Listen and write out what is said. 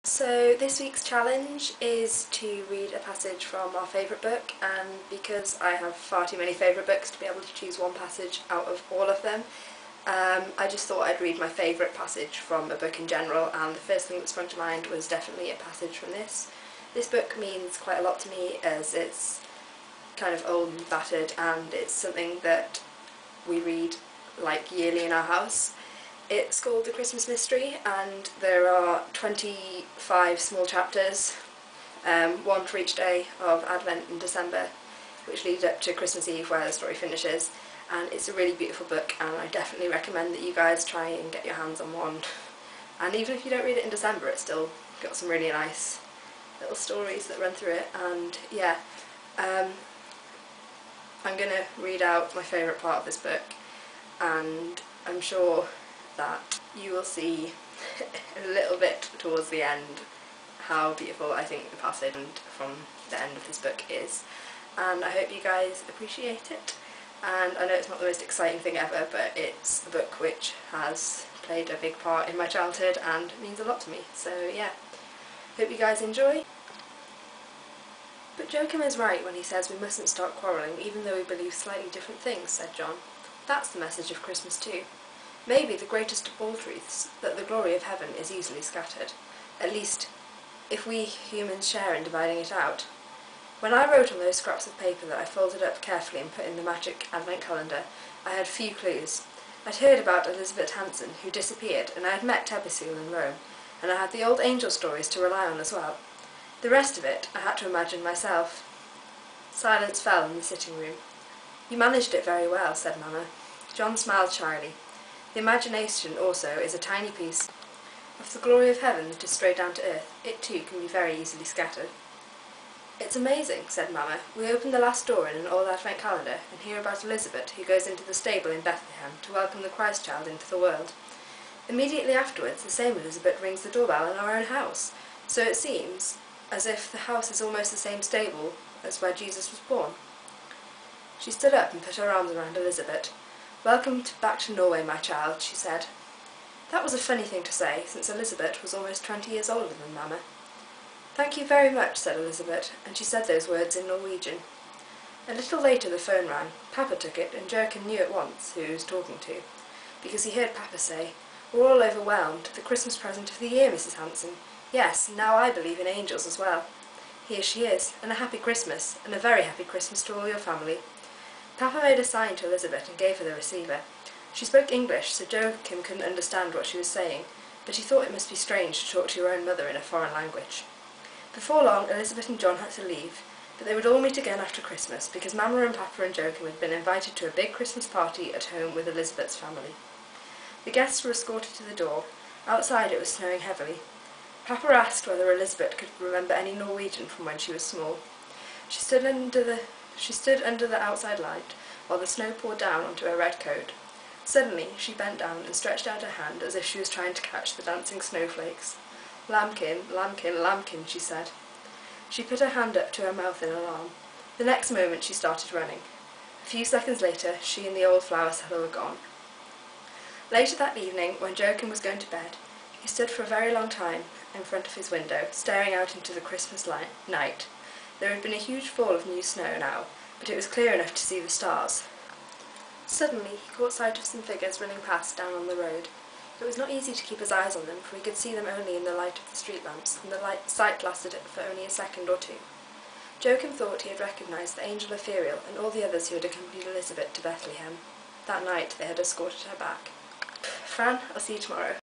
So this week's challenge is to read a passage from our favourite book, and because I have far too many favourite books to be able to choose one passage out of all of them, I just thought I'd read my favourite passage from a book in general, and the first thing that sprung to mind was definitely a passage from this. This book means quite a lot to me as it's kind of old and battered, and it's something that we read like yearly in our house. It's called The Christmas Mystery, and there are 25 small chapters, one for each day of Advent in December, which leads up to Christmas Eve where the story finishes, and it's a really beautiful book, and I definitely recommend that you guys try and get your hands on one. And even if you don't read it in December, it's still got some really nice little stories that run through it, and yeah, I'm going to read out my favourite part of this book, and I'm sure that you will see a little bit towards the end how beautiful I think the passage from the end of this book is, and I hope you guys appreciate it. And I know it's not the most exciting thing ever, but it's a book which has played a big part in my childhood and means a lot to me, so yeah, hope you guys enjoy. "But Joachim is right when he says we mustn't start quarrelling even though we believe slightly different things," said John. "That's the message of Christmas too. Maybe the greatest of all truths, that the glory of heaven is easily scattered, at least if we humans share in dividing it out. When I wrote on those scraps of paper that I folded up carefully and put in the magic advent calendar, I had few clues. I'd heard about Elizabeth Hansen, who disappeared, and I had met Terpsichore in Rome, and I had the old angel stories to rely on as well. The rest of it I had to imagine myself." Silence fell in the sitting room. "You managed it very well," said Mamma. John smiled shyly. "The imagination also is a tiny piece of the glory of heaven that is straight down to earth. It too can be very easily scattered." "It's amazing," said Mamma. "We open the last door in an old advent calendar and hear about Elizabeth, who goes into the stable in Bethlehem to welcome the Christ child into the world. Immediately afterwards the same Elizabeth rings the doorbell in our own house, so it seems as if the house is almost the same stable as where Jesus was born." She stood up and put her arms around Elizabeth. "Welcome back to Norway, my child," she said. That was a funny thing to say, since Elizabeth was almost 20 years older than Mamma. "Thank you very much," said Elizabeth, and she said those words in Norwegian. A little later the phone rang. Papa took it, and Joachim knew at once who he was talking to, because he heard Papa say, "We're all overwhelmed. The Christmas present of the year, Mrs. Hansen. Yes, now I believe in angels as well. Here she is, and a happy Christmas, and a very happy Christmas to all your family." Papa made a sign to Elizabeth and gave her the receiver. She spoke English, so Joachim couldn't understand what she was saying, but he thought it must be strange to talk to your own mother in a foreign language. Before long, Elizabeth and John had to leave, but they would all meet again after Christmas, because Mamma and Papa and Joachim had been invited to a big Christmas party at home with Elizabeth's family. The guests were escorted to the door. Outside it was snowing heavily. Papa asked whether Elizabeth could remember any Norwegian from when she was small. She stood under the outside light while the snow poured down onto her red coat. Suddenly she bent down and stretched out her hand as if she was trying to catch the dancing snowflakes. "Lambkin, lambkin, lambkin," she said. She put her hand up to her mouth in alarm. The next moment she started running. A few seconds later she and the old flower seller were gone. Later that evening, when Joachim was going to bed, he stood for a very long time in front of his window, staring out into the Christmas night. There had been a huge fall of new snow now, but it was clear enough to see the stars. Suddenly he caught sight of some figures running past down on the road. It was not easy to keep his eyes on them, for he could see them only in the light of the street lamps, and the sight lasted for only a second or two. Joachim thought he had recognised the angel Ethereal and all the others who had accompanied Elizabeth to Bethlehem. That night they had escorted her back. "Fran, I'll see you tomorrow."